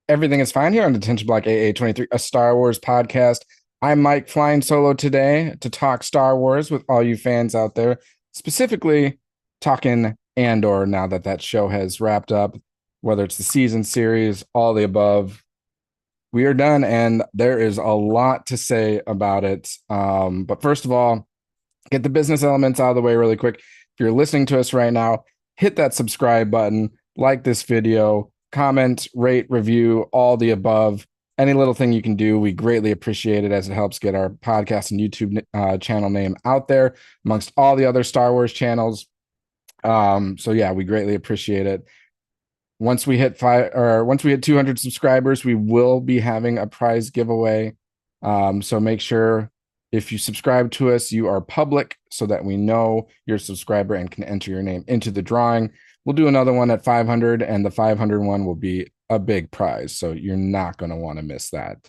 Everything is fine here on Detention Block AA23, a Star Wars podcast. I'm Mike, flying solo today to talk Star Wars with all you fans out there, specifically talking Andor now that that show has wrapped up, whether it's the season series, all the above. We are done, and there is a lot to say about it. But first of all, get the business elements out of the way really quick. If you're listening to us right now, hit that subscribe button, like this video, comment, rate, review, all the above. Any little thing you can do, we greatly appreciate it as it helps get our podcast and YouTube channel name out there amongst all the other Star Wars channels. So yeah, we greatly appreciate it. Once we hit 200 subscribers, we will be having a prize giveaway. So make sure if you subscribe to us, you are public so that we know you're a subscriber and can enter your name into the drawing. We'll do another one at 500, and the 500 one will be a big prize. So you're not going to want to miss that.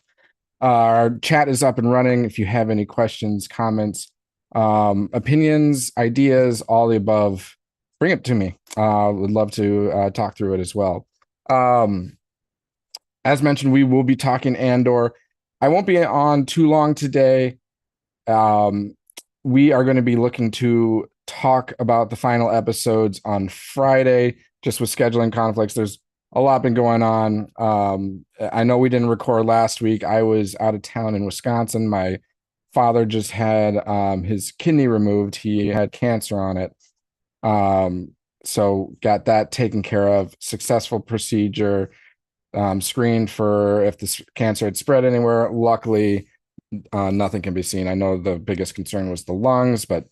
Our chat is up and running. If you have any questions, comments, opinions, ideas, all the above, bring it to me. Would love to talk through it as well. As mentioned, we will be talking Andor. I won't be on too long today. We are going to be looking to talk about the final episodes on Friday, just with scheduling conflicts. There's a lot been going on. I know we didn't record last week. I was out of town in Wisconsin. My father just had his kidney removed. He had cancer on it. So got that taken care of. Successful procedure. Screened for if the cancer had spread anywhere. Luckily, nothing can be seen. I know the biggest concern was the lungs, but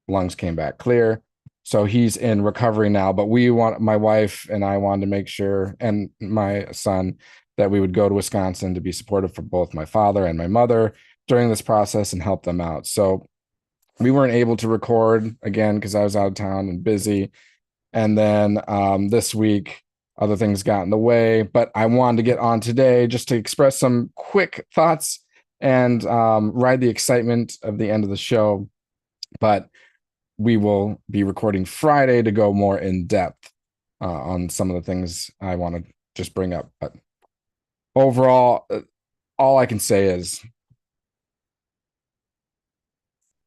lungs came back clear. So he's in recovery now. But my wife and I wanted to make sure, and my son, that we would go to Wisconsin to be supportive for both my father and my mother during this process and help them out. So we weren't able to record again because I was out of town and busy. And then this week, other things got in the way. But I wanted to get on today just to express some quick thoughts and ride the excitement of the end of the show. But we will be recording Friday to go more in depth on some of the things I want to just bring up. But overall, all I can say is,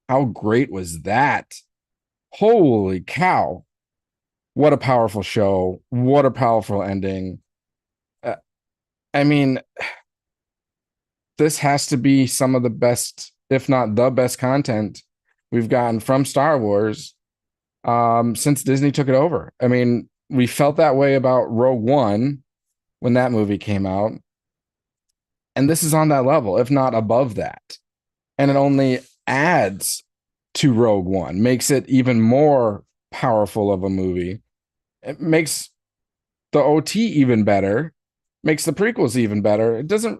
how great was that? Holy cow. What a powerful show. What a powerful ending. I mean, this has to be some of the best, if not the best content we've gotten from Star Wars since Disney took it over. I mean, we felt that way about Rogue One when that movie came out. And this is on that level, if not above that. And it only adds to Rogue One, makes it even more powerful of a movie. It makes the OT even better, makes the prequels even better. It doesn't,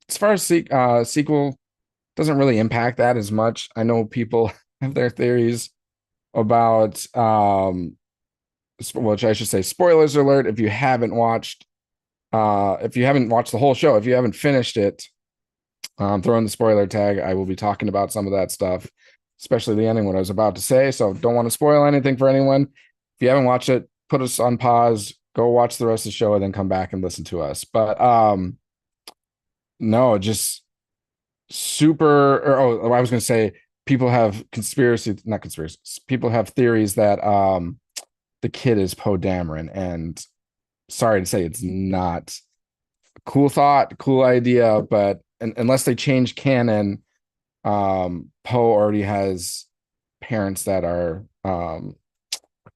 as far as sequel, doesn't really impact that as much. I know people have their theories about, which I should say, spoilers alert. If you haven't watched the whole show, if you haven't finished it, throw in the spoiler tag. I will be talking about some of that stuff, especially the ending, what I was about to say. So don't want to spoil anything for anyone. If you haven't watched it, put us on pause, go watch the rest of the show, and then come back and listen to us. But no, just super. I was going to say, people have people have theories that the kid is Poe Dameron, and sorry to say, it's not a cool thought, cool idea, but unless they change canon, Poe already has parents that are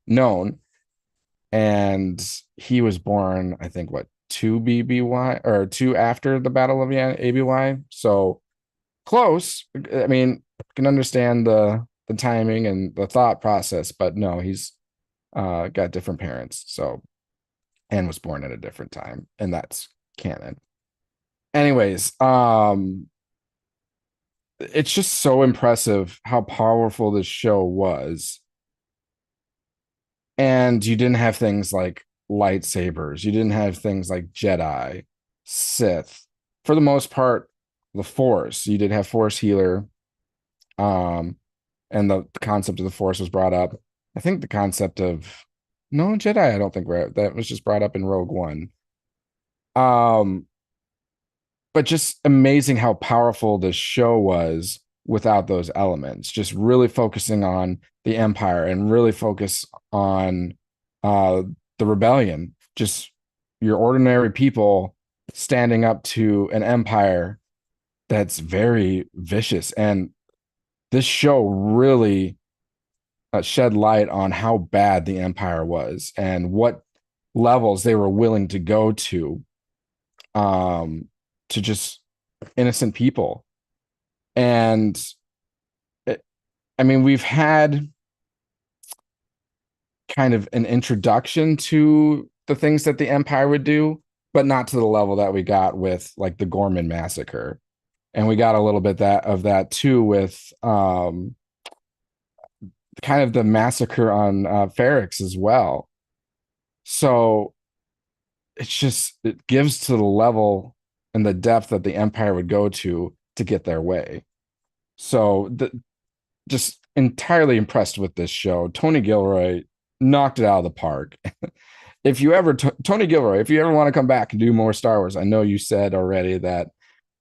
known, and he was born, I think, two BBY or two after the Battle of ABY. So close. I mean, can understand the timing and the thought process, but no, he's got different parents. So, and was born at a different time, and that's canon. Anyways, it's just so impressive how powerful this show was. And you didn't have things like lightsabers. You didn't have things like Jedi, Sith. For the most part, the Force. You did have Force healer. And the concept of the Force was brought up. I think the concept of no Jedi, I don't think that was just brought up in Rogue One. Um, but just amazing how powerful this show was without those elements. Just really focusing on the Empire and really focus on uh, the rebellion. Just your ordinary people standing up to an empire that's very vicious. And this show really shed light on how bad the empire was and what levels they were willing to go um, to just innocent people. And it, I mean, we've had kind of an introduction to the things that the Empire would do, but not to the level that we got with like the Gorman massacre. And we got a little bit of that too with kind of the massacre on Ferrix as well. So it gives to the level and the depth that the Empire would go to get their way. So just entirely impressed with this show. Tony Gilroy knocked it out of the park. If you ever Tony Gilroy, if you ever want to come back and do more Star Wars, I know you said already that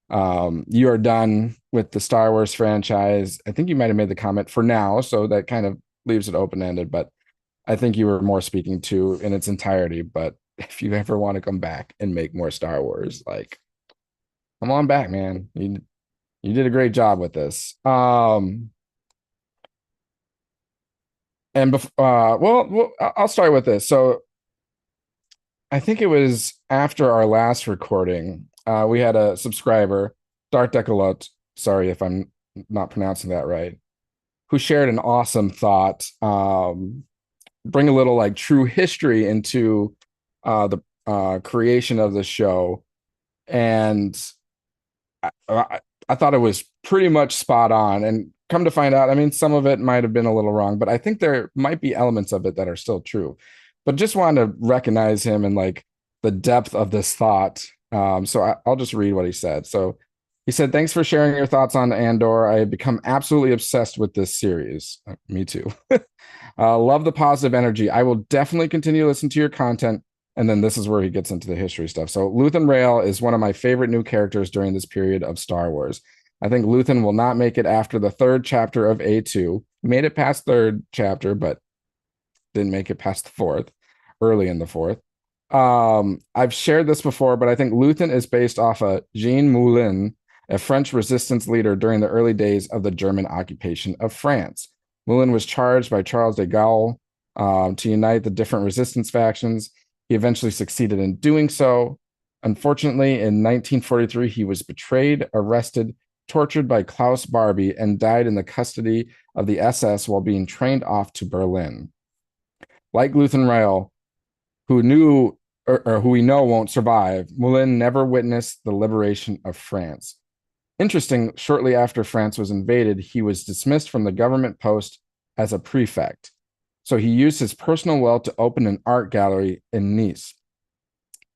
you are done with the Star Wars franchise. I think you might have made the comment for now, so that kind of leaves it open ended. But I think you were more speaking to in its entirety. But if you ever want to come back and make more Star Wars, like come on back, man. You did a great job with this. And well, I'll start with this. So I think it was after our last recording, we had a subscriber, Dark Decolot, sorry if I'm not pronouncing that right, who shared an awesome thought. Bring a little like true history into the creation of the show. And I thought it was pretty much spot on. And come to find out, I mean, some of it might have been a little wrong, but I think there might be elements of it that are still true. But just wanted to recognize him and like the depth of this thought. So I'll just read what he said. So he said, "Thanks for sharing your thoughts on Andor. I have become absolutely obsessed with this series." Me too. Love the positive energy. I will definitely continue to listen to your content. And then this is where he gets into the history stuff. So Luthen Rael is one of my favorite new characters during this period of Star Wars. I think Luthen will not make it after the third chapter of A2. He made it past third chapter, but didn't make it past the fourth, early in the fourth. I've shared this before, but I think Luthen is based off of Jean Moulin, a French resistance leader during the early days of the German occupation of France. Moulin was charged by Charles de Gaulle to unite the different resistance factions. He eventually succeeded in doing so. Unfortunately, in 1943, he was betrayed, arrested, tortured by Klaus Barbie, and died in the custody of the SS while being trained off to Berlin. Like Luthen Rael, who knew or who we know won't survive, Moulin never witnessed the liberation of France. Interesting, shortly after France was invaded, he was dismissed from the government post as a prefect. So he used his personal wealth to open an art gallery in Nice.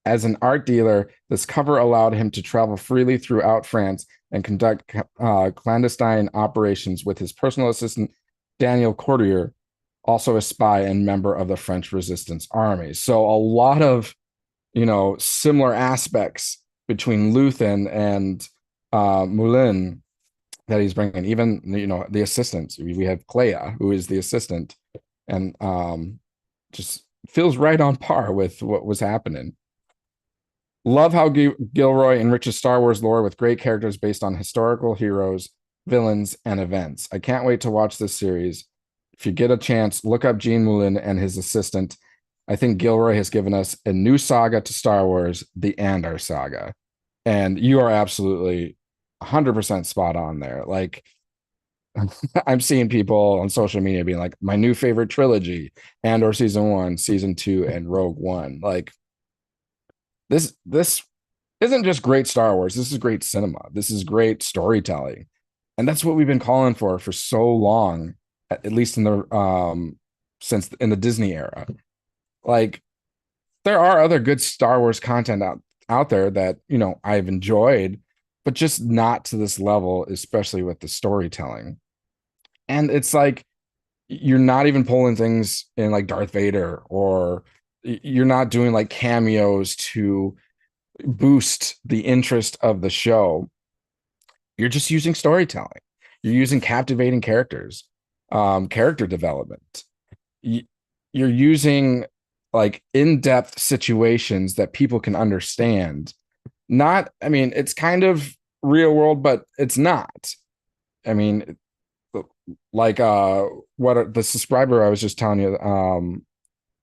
As an art dealer, this cover allowed him to travel freely throughout France and conduct clandestine operations with his personal assistant, Daniel Courtier, also a spy and member of the French resistance army. So a lot of, similar aspects between Luthen and Moulin that he's bringing. Even, the assistants. We have Clea, who is the assistant, and just feels right on par with what was happening. Love how Gilroy enriches Star Wars lore with great characters based on historical heroes, villains, and events. I can't wait to watch this series. If you get a chance, look up Jean Moulin and his assistant. I think Gilroy has given us a new saga to Star Wars, the Andor saga. And you are absolutely 100% spot on there. Like, I'm seeing people on social media being like, my new favorite trilogy, Andor season 1, season 2, and Rogue One. Like, this isn't just great Star Wars. This is great cinema. This is great storytelling. And that's what we've been calling for so long, at least in the since in the Disney era. Like, there are other good Star Wars content out there that, I've enjoyed, but just not to this level, especially with the storytelling. And it's like you're not even pulling things in like Darth Vader, or you're not doing like cameos to boost the interest of the show, you're just using storytelling. You're using captivating characters, character development. You're using like in-depth situations that people can understand. Not, I mean, it's kind of real world, but it's not. I mean, like what the subscriber I was just telling you,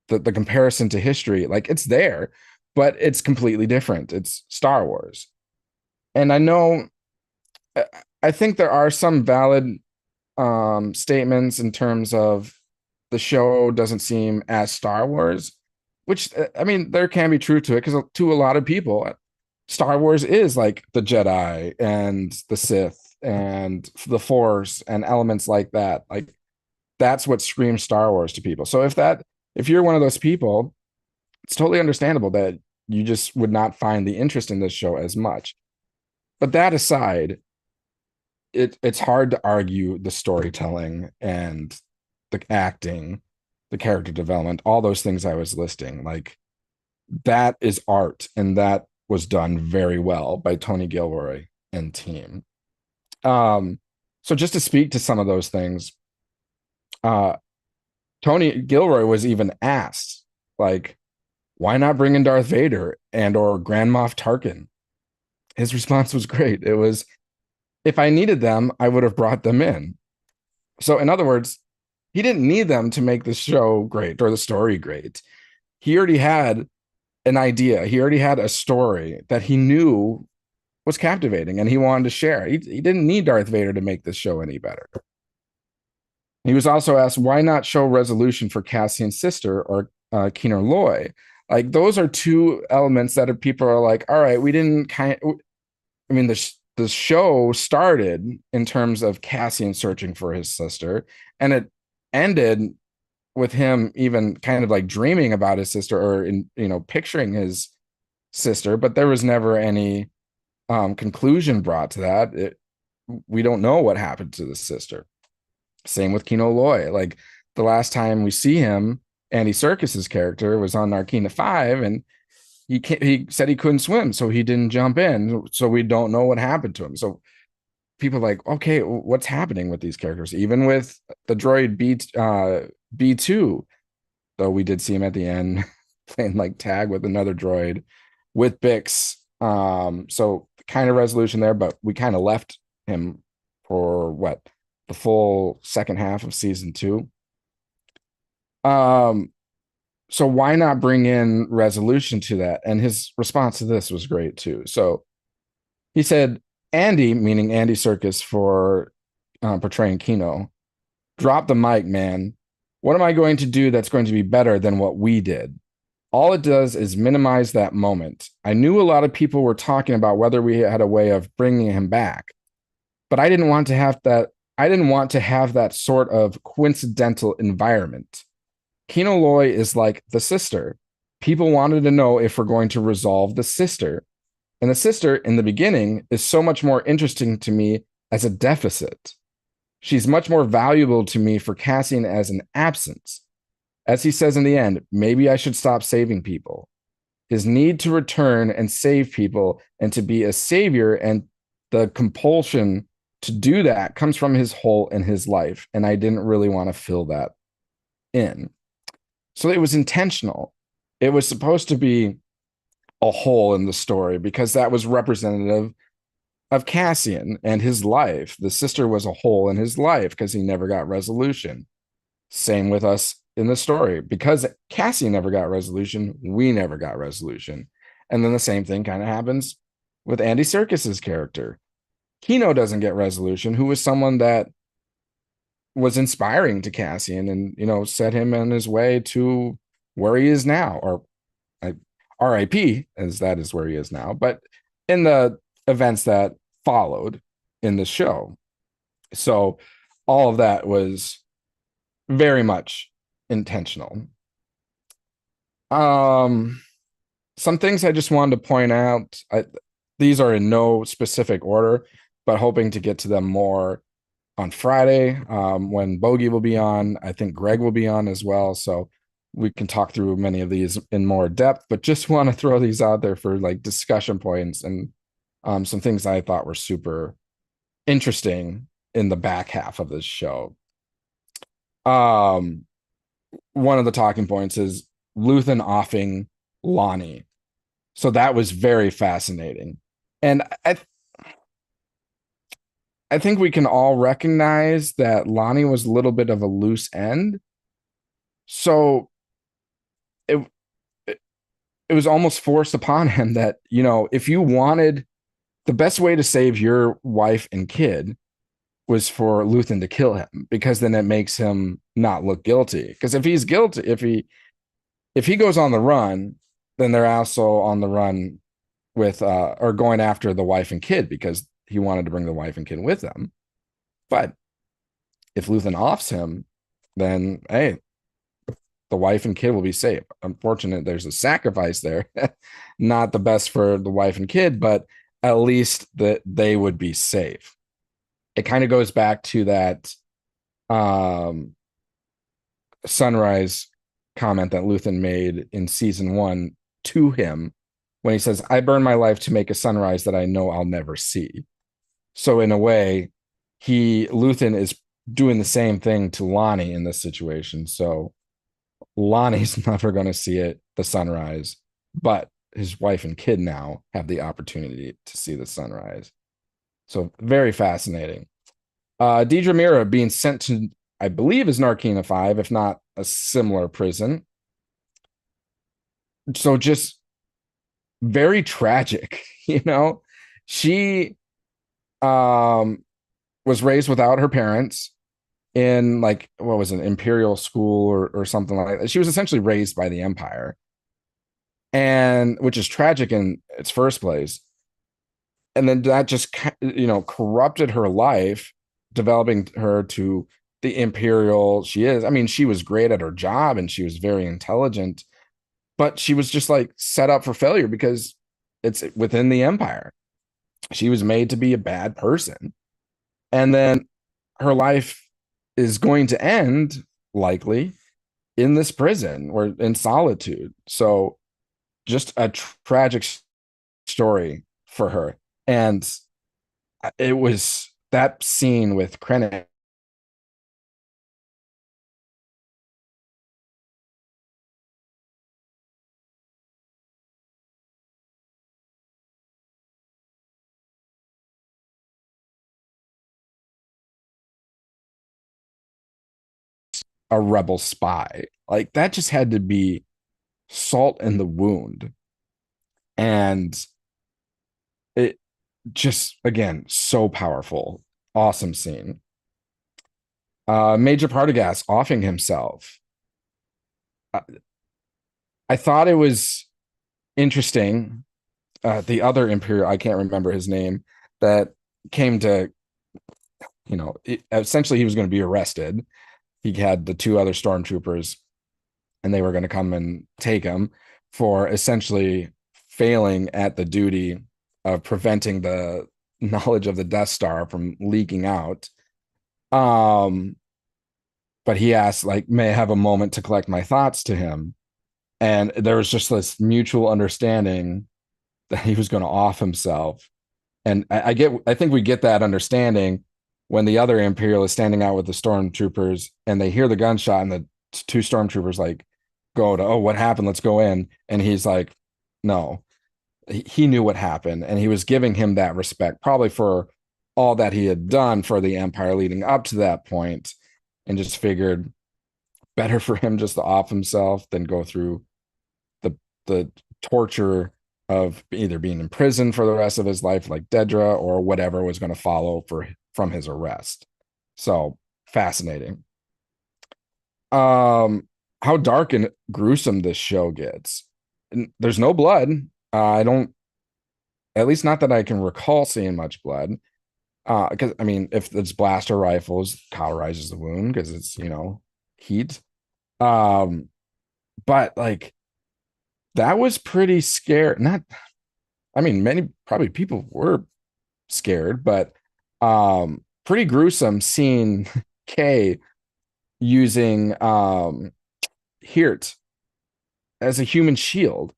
the comparison to history, like it's there, but it's completely different. It's Star Wars. And I know I think there are some valid statements in terms of the show doesn't seem as Star Wars, which I mean, there can be truth to it because to a lot of people, Star Wars is like the Jedi and the Sith and the Force and elements like that. Like that's what screams Star Wars to people. So if you're one of those people, it's totally understandable that you just would not find the interest in this show as much. But that aside, it's hard to argue the storytelling and the acting, the character development, all those things I was listing. Like that is art, and that was done very well by Tony Gilroy and team. So just to speak to some of those things, uh, Tony Gilroy was even asked, like, why not bring in Darth Vader and or Grand Moff Tarkin? His response was great. It was, if I needed them, I would have brought them in. So, in other words, he didn't need them to make the show great or the story great. He already had an idea. He already had a story that he knew was captivating and he wanted to share. He didn't need Darth Vader to make this show any better. He was also asked, why not show resolution for Cassian's sister or Keener Loy? Like, those are two elements that people are like, all right, we didn't I mean, the show started in terms of Cassian searching for his sister, and it ended with him even kind of like dreaming about his sister or picturing his sister, but there was never any conclusion brought to that. We don't know what happened to the sister. Same with Kino Loy. Like the last time we see him, Andy Serkis's character was on Narkina 5, and he said he couldn't swim, so he didn't jump in. So we don't know what happened to him. So people are like, okay, what's happening with these characters? Even with the droid B2, though we did see him at the end playing like tag with another droid with Bix. So kind of resolution there, but we kind of left him for what, the full second half of season 2. So why not bring in resolution to that? And his response to this was great too. So he said, Andy, meaning Andy Serkis for portraying Kino, drop the mic, man. What am I going to do that's going to be better than what we did? All it does is minimize that moment. I knew a lot of people were talking about whether we had a way of bringing him back, but I didn't want to have that. I didn't want to have that sort of coincidental environment. Kino Loy is like the sister. People wanted to know if we're going to resolve the sister. And the sister in the beginning is so much more interesting to me as a deficit. She's much more valuable to me for Cassian as an absence. As he says in the end, maybe I should stop saving people. His need to return and save people and to be a savior and the compulsion to do that comes from his hole in his life. And I didn't really want to fill that in. So it was intentional. It was supposed to be a hole in the story because that was representative of Cassian and his life. The sister was a hole in his life because he never got resolution. Same with us in the story. Because Cassian never got resolution, we never got resolution. And then the same thing kind of happens with Andy Serkis's character. Kino doesn't get resolution, who was someone that was inspiring to Cassian and, set him on his way to where he is now, or RIP, as that is where he is now, but in the events that followed in the show. So all of that was very much intentional. Some things I just wanted to point out. These are in no specific order, but hoping to get to them more on Friday when Bogey will be on. I think Greg will be on as well. So we can talk through many of these in more depth, but just want to throw these out there for like discussion points and some things I thought were super interesting in the back half of this show. Um, one of the talking points is Luthen offing Lonnie. So that was very fascinating. And I think we can all recognize that Lonnie was a little bit of a loose end. So it it was almost forced upon him that, if you wanted the best way to save your wife and kid was for Luthen to kill him, because then it makes him not look guilty. Because if he's guilty, if he goes on the run, then they're also on the run with or going after the wife and kid because he wanted to bring the wife and kid with him. But if Luthen offs him, then hey, the wife and kid will be safe. Unfortunate, there's a sacrifice there. Not the best for the wife and kid, but at least that they would be safe. It kind of goes back to that sunrise comment that Luthen made in season 1 to him when he says, I burn my life to make a sunrise that I know I'll never see. So in a way, Luthen is doing the same thing to Lonnie in this situation. So Lonnie's never going to see the sunrise, but his wife and kid now have the opportunity to see the sunrise. So very fascinating. Deidre Mira being sent to, I believe, is Narkina 5, if not a similar prison. So just very tragic, She was raised without her parents in like, what was it, imperial school or something like that. She was essentially raised by the Empire, and which is tragic in its first place. And then that just, corrupted her life, developing her to the imperial she is. I mean, she was great at her job and she was very intelligent, but she was just like set up for failure because it's within the Empire. She was made to be a bad person. And then her life is going to end likely in this prison or in solitude. So just a tragic story for her. And it was that scene with Krennic a rebel spy. Like that just had to be salt in the wound. And it just, again, so powerful. Awesome scene. Major Partagas offing himself. I thought it was interesting. The other Imperial, I can't remember his name, that came to, essentially he was going to be arrested. He had the 2 other stormtroopers and they were going to come and take him for essentially failing at the duty of preventing the knowledge of the Death Star from leaking out. But he asked, like, may I have a moment to collect my thoughts to him? And there was just this mutual understanding that he was going to off himself. And I think we get that understanding when the other Imperial is standing out with the stormtroopers and they hear the gunshot and the 2 stormtroopers like go to, oh, what happened? Let's go in. And he's like, no, he knew what happened. And he was giving him that respect, probably for all that he had done for the Empire leading up to that point, and just figured better for him just to off himself than go through the torture of either being in prison for the rest of his life, like Dedra, or whatever was going to follow from his arrest. So fascinating. How dark and gruesome this show gets. There's no blood. I don't, at least not that I can recall seeing much blood. Because I mean, if it's blaster rifles, cauterizes the wound because it's heat. But like that was pretty scary. Not, I mean, many probably people were scared, but pretty gruesome seeing Kay using Hirt as a human shield.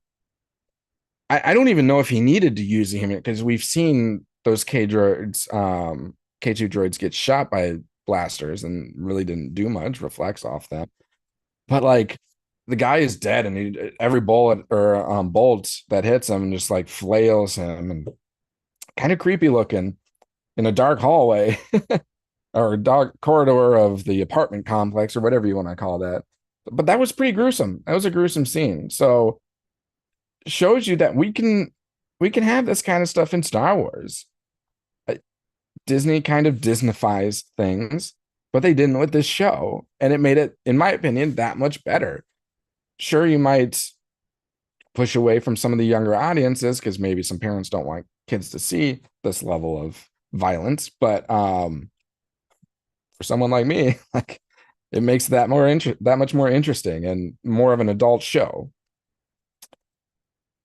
I don't even know if he needed to use him because we've seen those K2 droids get shot by blasters and really didn't do much, reflects off them. But like the guy is dead, and every bullet or bolt that hits him just like flails him, and kind of creepy looking in a dark hallway or a dark corridor of the apartment complex or whatever you want to call that. But that was pretty gruesome. That was a gruesome scene. So shows you that we can have this kind of stuff in Star Wars. Disney kind of Disneyfies things, but they didn't with this show, and it made it, in my opinion, that much better. Sure, you might push away from some of the younger audiences because maybe some parents don't want kids to see this level of violence, but for someone like me, like it makes that much more interesting and more of an adult show.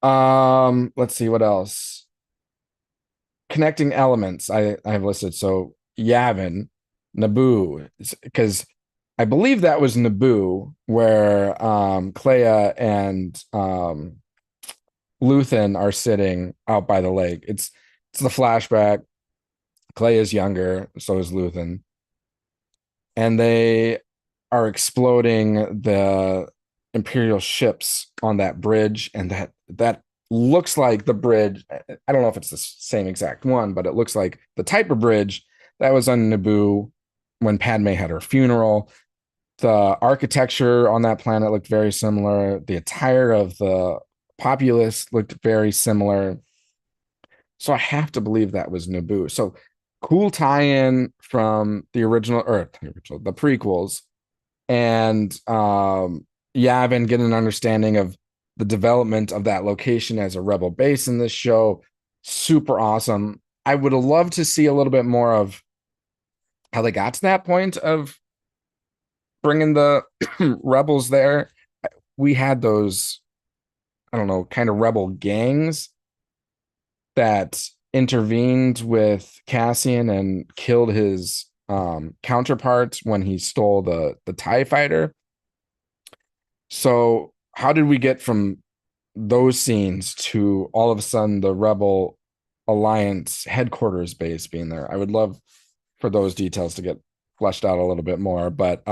Let's see what else. Connecting elements I have listed. So Yavin, Naboo, because I believe that was Naboo where Clea and Luthen are sitting out by the lake. It's the flashback. Clea is younger, so is Luthen. And they are exploding the Imperial ships on that bridge, and that looks like the bridge. I don't know if it's the same exact one, but it looks like the type of bridge that was on Naboo when Padme had her funeral. The architecture on that planet looked very similar. The attire of the populace looked very similar. So I have to believe that was Naboo. So cool tie-in from the original, or the prequels, and Yavin get an understanding of the development of that location as a rebel base in this show. Super awesome. I would have loved to see a little bit more of how they got to that point of bringing the rebels there. We had those, I don't know, kind of rebel gangs that intervened with Cassian and killed his counterpart when he stole the TIE fighter. So how did we get from those scenes to all of a sudden the Rebel Alliance headquarters base being there? I would love for those details to get fleshed out a little bit more, but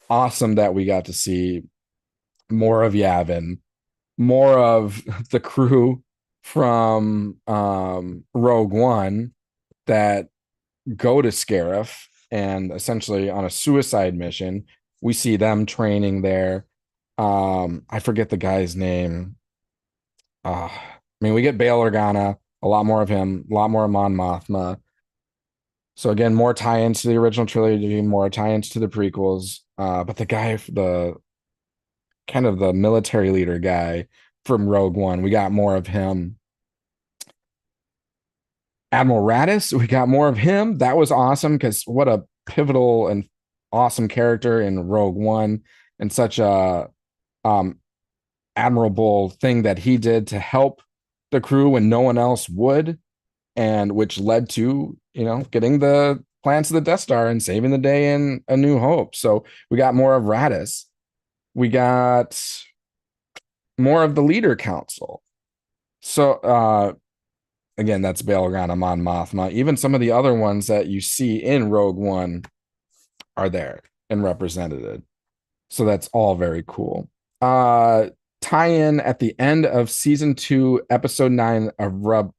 awesome that we got to see more of Yavin, more of the crew from Rogue One that go to Scarif and essentially on a suicide mission. We see them training there. I forget the guy's name. I mean, we get Bail Organa, a lot more of him, a lot more Mon Mothma. So again, more tie-ins to the original trilogy, more tie-ins to the prequels. But the guy, the kind of the military leader guy from Rogue One, we got more of him. Admiral Raddus, we got more of him. That was awesome because what a pivotal and awesome character in Rogue One, and such a admirable thing that he did to help the crew when no one else would, and which led to, getting the plans of the Death Star and saving the day in A New Hope. So we got more of Raddus. We got more of the Leader Council. So again, that's Bail Organa, Mon Mothma. Even some of the other ones that you see in Rogue One are there and represented. So that's all very cool. Tie-in at the end of season 2, episode 9 of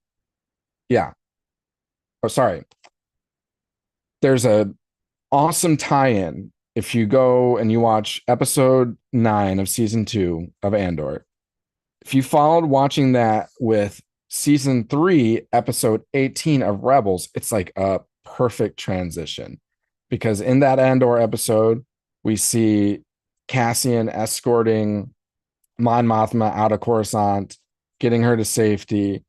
yeah. Oh, sorry. There's a awesome tie-in if you go and you watch episode 9 of season 2 of Andor. If you followed watching that with season 3, episode 18 of Rebels, it's like a perfect transition, because in that Andor episode, we see Cassian escorting Mon Mothma out of Coruscant, getting her to safety.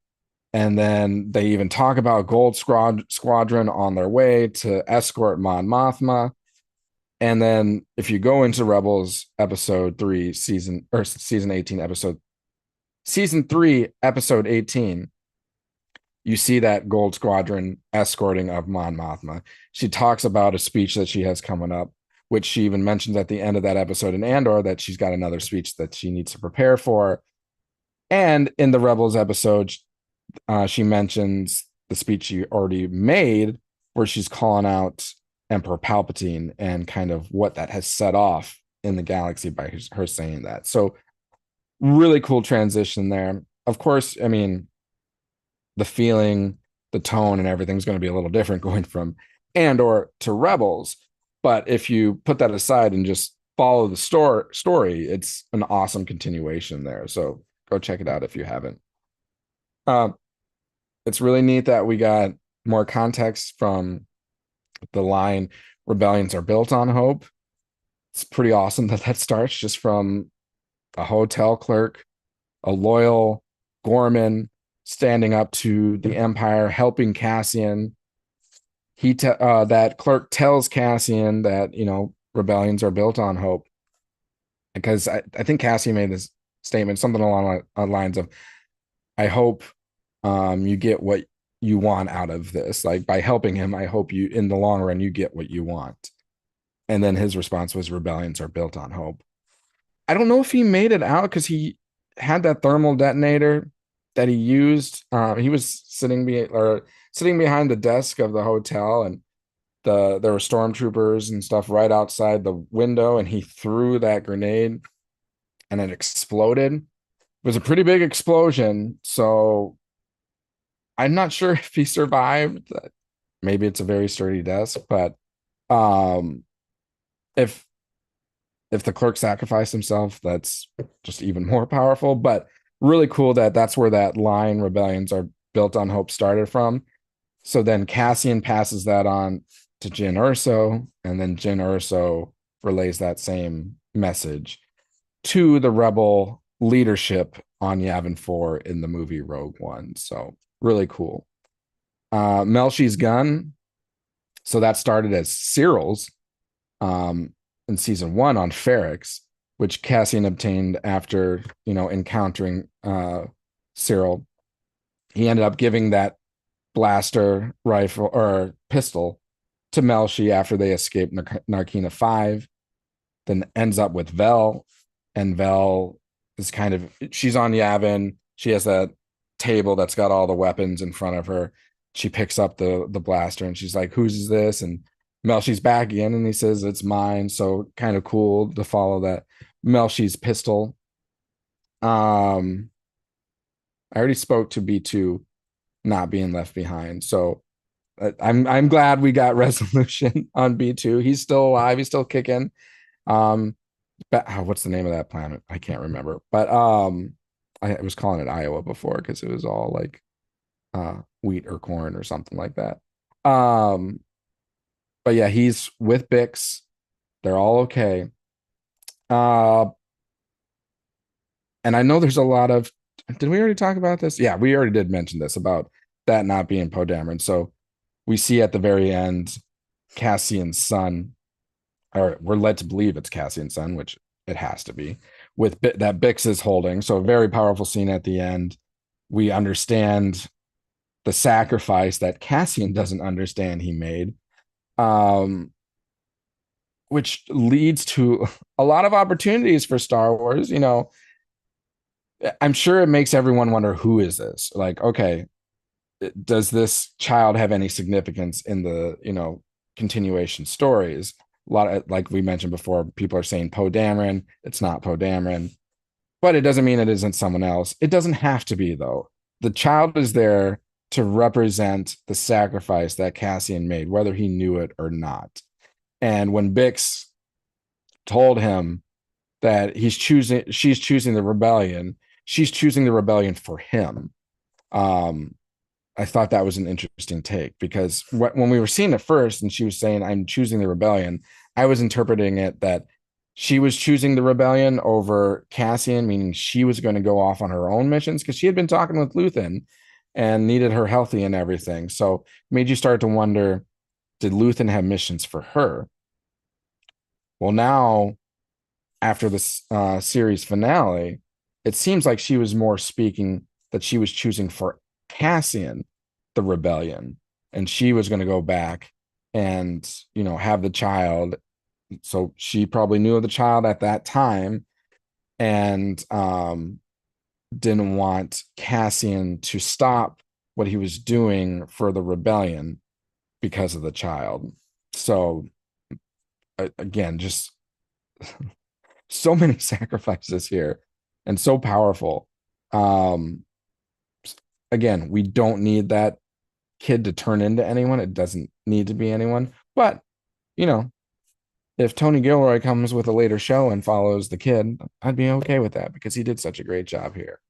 And then they even talk about Gold Squadron on their way to escort Mon Mothma. And then if you go into Rebels episode 3, season 18, season 3, episode 18, you see that Gold Squadron escorting of Mon Mothma. She talks about a speech that she has coming up which she even mentions at the end of that episode in Andor that she's got another speech that she needs to prepare for. And in the Rebels episode, she mentions the speech she already made, where she's calling out Emperor Palpatine and kind of what that has set off in the galaxy by her saying that. So, really cool transition there. Of course, I mean, the feeling, the tone, and everything's going to be a little different going from Andor to Rebels. But if you put that aside and just follow the story, it's an awesome continuation there. So go check it out if you haven't. Um, it's really neat that we got more context from the line "Rebellions are built on hope." It's pretty awesome that starts just from a hotel clerk, a loyal Gorman standing up to the Empire, helping Cassian. That clerk tells Cassian that rebellions are built on hope, because I think Cassian made this statement, something along the lines of, "I hope you get what you want out of this. Like, by helping him, I hope you, in the long run, you get what you want." And then his response was, "Rebellions are built on hope." I don't know if he made it out because he had that thermal detonator that he used. He was sitting behind the desk of the hotel, and there were stormtroopers and stuff right outside the window, and he threw that grenade and it exploded. It was a pretty big explosion, so I'm not sure if he survived. Maybe it's a very sturdy desk, but if the clerk sacrificed himself, that's just even more powerful. But really cool that that's where that line "Rebellions are built on hope" started from. So then Cassian passes that on to Jyn Erso, and then Jyn Erso relays that same message to the rebel leadership on Yavin 4 in the movie Rogue One. So really cool. Melchi's gun. So that started as Cyril's in season 1 on Ferrix, which Cassian obtained after, encountering Cyril. He ended up giving that blaster rifle or pistol to Melchi after they escaped Narkina 5, then ends up with Vel. And Vel is she's on Yavin. She has that table that's got all the weapons in front of her. She picks up the blaster and she's like, "Whose is this?" And Melchi's back again, and he says, "It's mine." So kind of cool to follow that Melchi's pistol. I already spoke to B2 not being left behind, so I'm glad we got resolution on B2. He's still alive. He's still kicking. What's the name of that planet? I can't remember. But I was calling it Iowa before because it was all like wheat or corn or something like that. But yeah, he's with Bix. They're all okay. And I know there's a lot of. Did we already talk about this? Yeah, we already did mention this about that not being Poe Dameron. So we see at the very end Cassian's son, or we're led to believe it's Cassian's son, which it has to be, with that Bix is holding. So a very powerful scene at the end. We understand the sacrifice that Cassian doesn't understand he made, which leads to a lot of opportunities for Star Wars. I'm sure it makes everyone wonder, who is this? Like, okay, does this child have any significance in the continuation stories? A lot of, like we mentioned before, people are saying Poe Dameron. It's not Poe Dameron, but it doesn't mean it isn't someone else. It doesn't have to be, though. The child is there to represent the sacrifice that Cassian made, whether he knew it or not. And when Bix told him that she's choosing the rebellion, she's choosing the rebellion for him. I thought that was an interesting take, because when we were seeing it first and she was saying, "I'm choosing the rebellion," I was interpreting it that she was choosing the rebellion over Cassian, meaning she was going to go off on her own missions, because she had been talking with Luthen and needed her healthy and everything. So it made you start to wonder, did Luthen have missions for her? Well, now, after this series finale, it seems like she was more speaking that she was choosing for Cassian the rebellion, and she was going to go back and have the child so she probably knew of the child at that time, and didn't want Cassian to stop what he was doing for the rebellion because of the child. So again, just so many sacrifices here and so powerful. Um, Again, we don't need that kid to turn into anyone. It doesn't need to be anyone. But, you know, if Tony Gilroy comes with a later show and follows the kid, I'd be okay with that because he did such a great job here.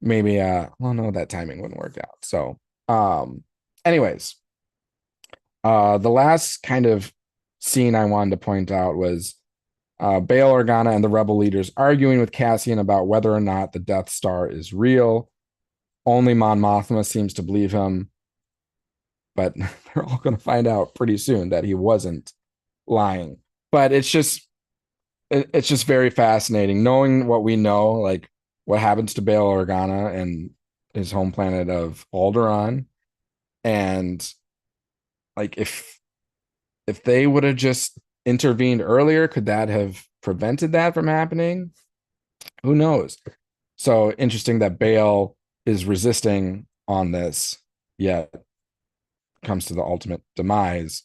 Maybe well, no, that timing wouldn't work out. So anyways, the last kind of scene I wanted to point out was Bail Organa and the rebel leaders arguing with Cassian about whether or not the Death Star is real. Only Mon Mothma seems to believe him, but they're all going to find out pretty soon that he wasn't lying. But it's just very fascinating knowing what we know, like what happens to Bail Organa and his home planet of Alderaan, and like if they would have just intervened earlier, could that have prevented that from happening? Who knows? So interesting that Bail is resisting on this, yet comes to the ultimate demise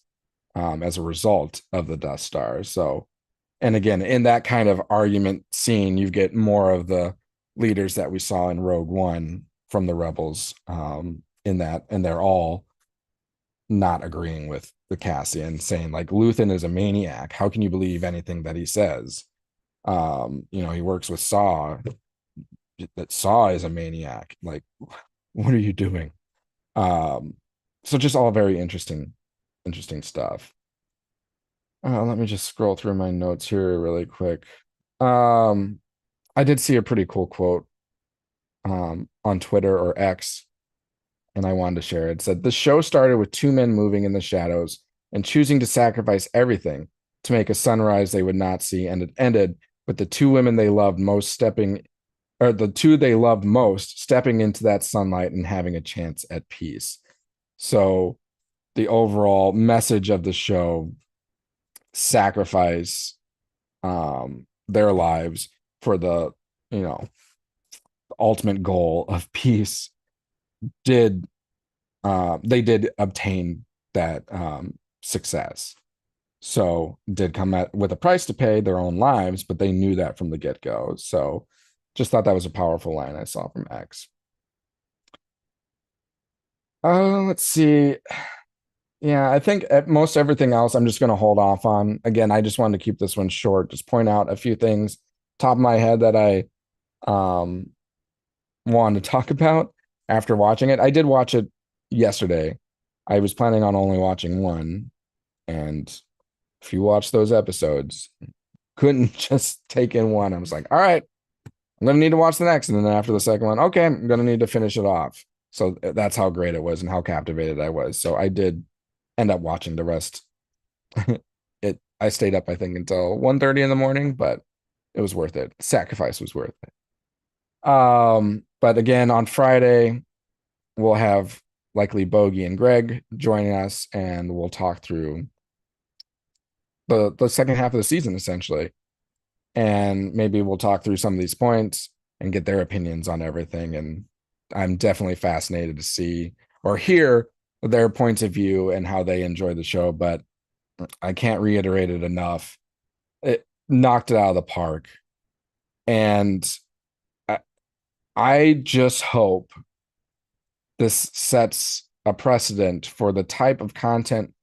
as a result of the Death Star. So, and again, in that kind of argument scene, you get more of the leaders that we saw in Rogue One from the rebels in that, and they're all not agreeing with the Cassian, saying like Luthen is a maniac. How can you believe anything that he says? You know, he works with Saw. That Saw is a maniac. Like, what are you doing? So just all very interesting stuff. Let me just scroll through my notes here really quick. Um, I did see a pretty cool quote on Twitter or X, and I wanted to share it. It said, "The show started with two men moving in the shadows and choosing to sacrifice everything to make a sunrise they would not see, and it ended with the two women they loved most stepping, or the two they loved most stepping into that sunlight and having a chance at peace." So the overall message of the show, sacrifice their lives for the, you know, ultimate goal of peace, did they did obtain that success. So did come at with a price to pay, their own lives, but they knew that from the get-go. So just thought that was a powerful line I saw from X. Let's see. Yeah, I think at most everything else I'm just going to hold off on. Again, I just wanted to keep this one short, just point out a few things top of my head that I um wanted to talk about after watching it. I did watch it yesterday. I was planning on only watching one, and if you watch those episodes, couldn't just take in one. I was like, all right, I'm gonna need to watch the next. And then after the second one, okay, I'm gonna need to finish it off. So that's how great it was and how captivated I was. So I did end up watching the rest. I stayed up, I think, until 1:30 in the morning, but it was worth it. Sacrifice was worth it. But again, on Friday, we'll have likely Bogey and Greg joining us, and we'll talk through the second half of the season, essentially. And maybe we'll talk through some of these points and get their opinions on everything. And I'm definitely fascinated to see or hear their points of view and how they enjoy the show. But I can't reiterate it enough. It knocked it out of the park. And I just hope this sets a precedent for the type of content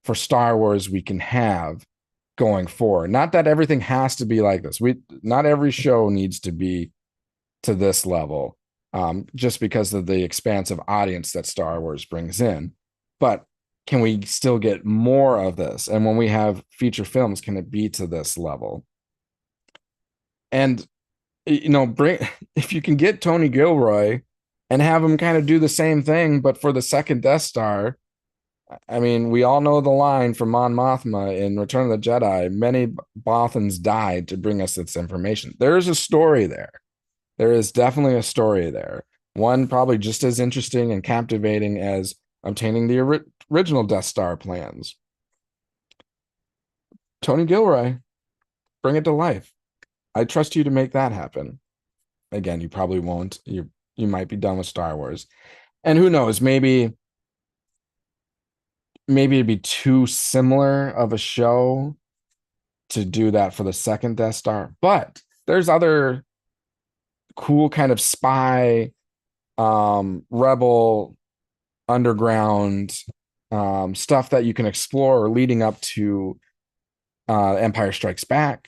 for Star Wars we can have going forward. Not that everything has to be like this. Not every show needs to be to this level, just because of the expansive audience that Star Wars brings in. But can we still get more of this? And when we have feature films, can it be to this level? And you know, bring if you can get Tony Gilroy and have him kind of do the same thing, but for the second Death Star. I mean, we all know the line from Mon Mothma in Return of the Jedi. Many Bothans died to bring us this information. There is a story there. There is definitely a story there. One probably just as interesting and captivating as obtaining the original Death Star plans. Tony Gilroy, bring it to life. I trust you to make that happen. Again, you probably won't. You might be done with Star Wars. And who knows, maybe it'd be too similar of a show to do that for the second Death Star. But there's other cool kind of spy, rebel, underground stuff that you can explore leading up to Empire Strikes Back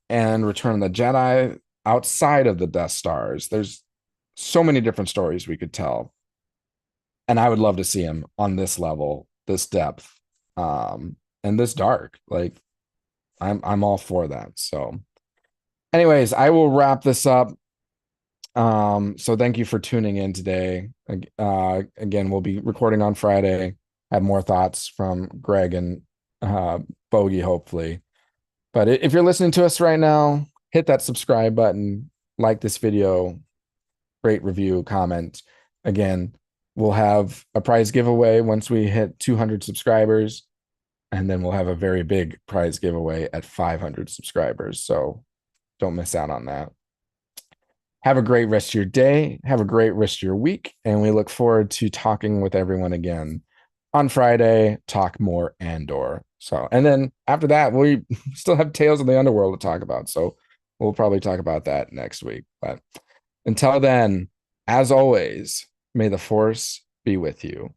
and Return of the Jedi outside of the Death Stars. There's so many different stories we could tell. And I would love to see him on this level, this depth, and this dark. Like I'm all for that. So anyways, I will wrap this up. So thank you for tuning in today. Again, we'll be recording on Friday. Have more thoughts from Greg and Bogey, hopefully. But if you're listening to us right now, hit that subscribe button, like this video, rate, review, comment. Again, we'll have a prize giveaway once we hit 200 subscribers, and then we'll have a very big prize giveaway at 500 subscribers. So don't miss out on that. Have a great rest of your day. Have a great rest of your week. And we look forward to talking with everyone again on Friday, talk more Andor. So, and then after that, we still have Tales of the Underworld to talk about. So we'll probably talk about that next week. But until then, as always, may the force be with you.